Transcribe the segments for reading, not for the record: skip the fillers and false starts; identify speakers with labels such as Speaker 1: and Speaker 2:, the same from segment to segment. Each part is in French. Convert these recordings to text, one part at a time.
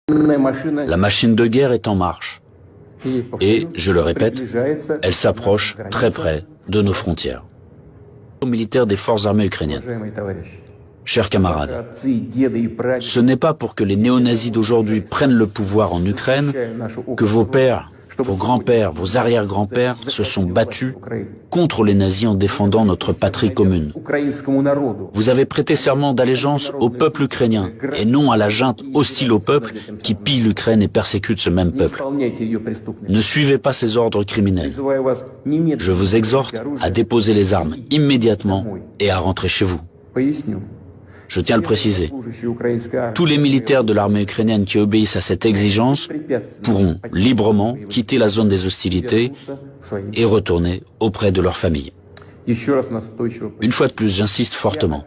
Speaker 1: La machine de guerre est en marche. Et, je le répète, elle s'approche très près de nos frontières. Aux militaires des forces armées ukrainiennes. Chers camarades, ce n'est pas pour que les néo-nazis d'aujourd'hui prennent le pouvoir en Ukraine que vos pères, vos grands-pères, vos arrière-grands-pères se sont battus contre les nazis en défendant notre patrie commune. Vous avez prêté serment d'allégeance au peuple ukrainien et non à la junte hostile au peuple qui pille l'Ukraine et persécute ce même peuple. Ne suivez pas ces ordres criminels. Je vous exhorte à déposer les armes immédiatement et à rentrer chez vous. Je tiens à le préciser, tous les militaires de l'armée ukrainienne qui obéissent à cette exigence pourront librement quitter la zone des hostilités et retourner auprès de leur famille. Une fois de plus, j'insiste fortement,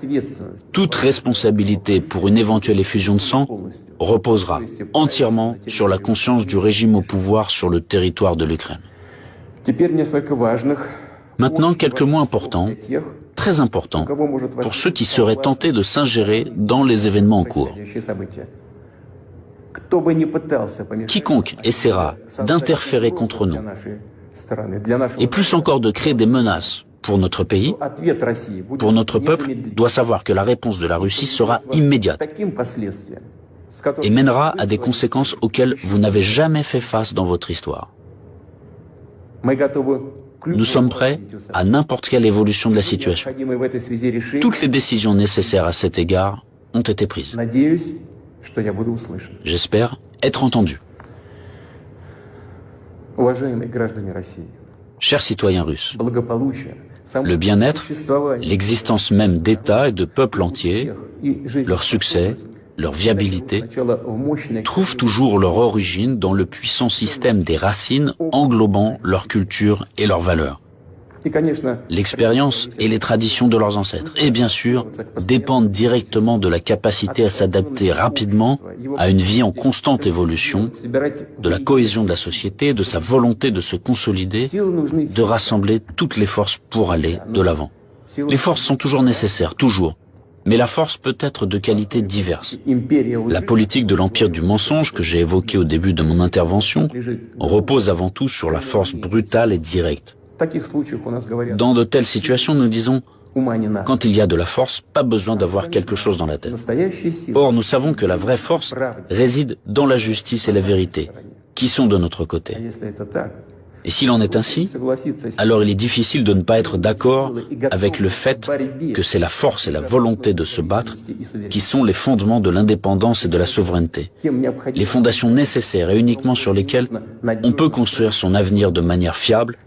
Speaker 1: toute responsabilité pour une éventuelle effusion de sang reposera entièrement sur la conscience du régime au pouvoir sur le territoire de l'Ukraine. Maintenant, quelques mots importants, très importants, pour ceux qui seraient tentés de s'ingérer dans les événements en cours. Quiconque essaiera d'interférer contre nous, et plus encore de créer des menaces pour notre pays, pour notre peuple, doit savoir que la réponse de la Russie sera immédiate et mènera à des conséquences auxquelles vous n'avez jamais fait face dans votre histoire. Nous sommes prêts à n'importe quelle évolution de la situation. Toutes les décisions nécessaires à cet égard ont été prises. J'espère être entendu. Chers citoyens russes, le bien-être, l'existence même d'États et de peuples entiers, leur succès, leur viabilité, trouvent toujours leur origine dans le puissant système des racines englobant leur culture et leurs valeurs. L'expérience et les traditions de leurs ancêtres, et bien sûr, dépendent directement de la capacité à s'adapter rapidement à une vie en constante évolution, de la cohésion de la société, de sa volonté de se consolider, de rassembler toutes les forces pour aller de l'avant. Les forces sont toujours nécessaires, toujours. Mais la force peut être de qualités diverses. La politique de l'empire du mensonge que j'ai évoquée au début de mon intervention repose avant tout sur la force brutale et directe. Dans de telles situations, nous disons, quand il y a de la force, pas besoin d'avoir quelque chose dans la tête. Or, nous savons que la vraie force réside dans la justice et la vérité, qui sont de notre côté. Et s'il en est ainsi, alors il est difficile de ne pas être d'accord avec le fait que c'est la force et la volonté de se battre qui sont les fondements de l'indépendance et de la souveraineté, les fondations nécessaires et uniquement sur lesquelles on peut construire son avenir de manière fiable,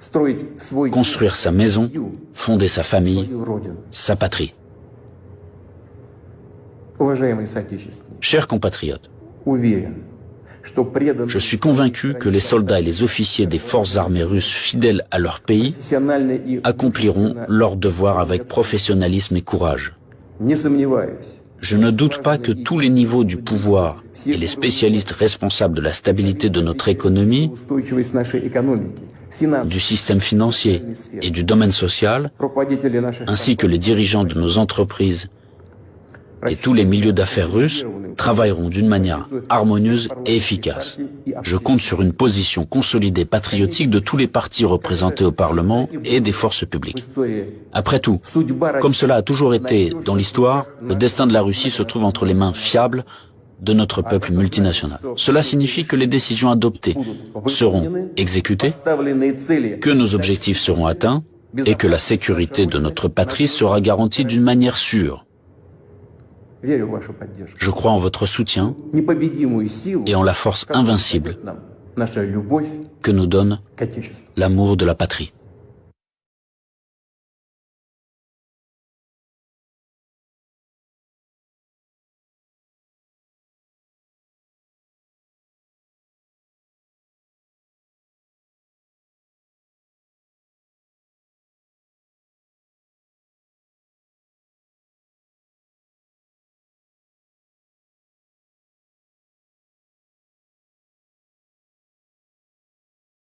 Speaker 1: construire sa maison, fonder sa famille, sa patrie. Chers compatriotes, je suis convaincu que les soldats et les officiers des forces armées russes fidèles à leur pays accompliront leur devoir avec professionnalisme et courage. Je ne doute pas que tous les niveaux du pouvoir et les spécialistes responsables de la stabilité de notre économie, du système financier et du domaine social, ainsi que les dirigeants de nos entreprises et tous les milieux d'affaires russes travailleront d'une manière harmonieuse et efficace. Je compte sur une position consolidée patriotique de tous les partis représentés au Parlement et des forces publiques. Après tout, comme cela a toujours été dans l'histoire, le destin de la Russie se trouve entre les mains fiables de notre peuple multinational. Cela signifie que les décisions adoptées seront exécutées, que nos objectifs seront atteints et que la sécurité de notre patrie sera garantie d'une manière sûre. Je crois en votre soutien et en la force invincible que nous donne l'amour de la patrie.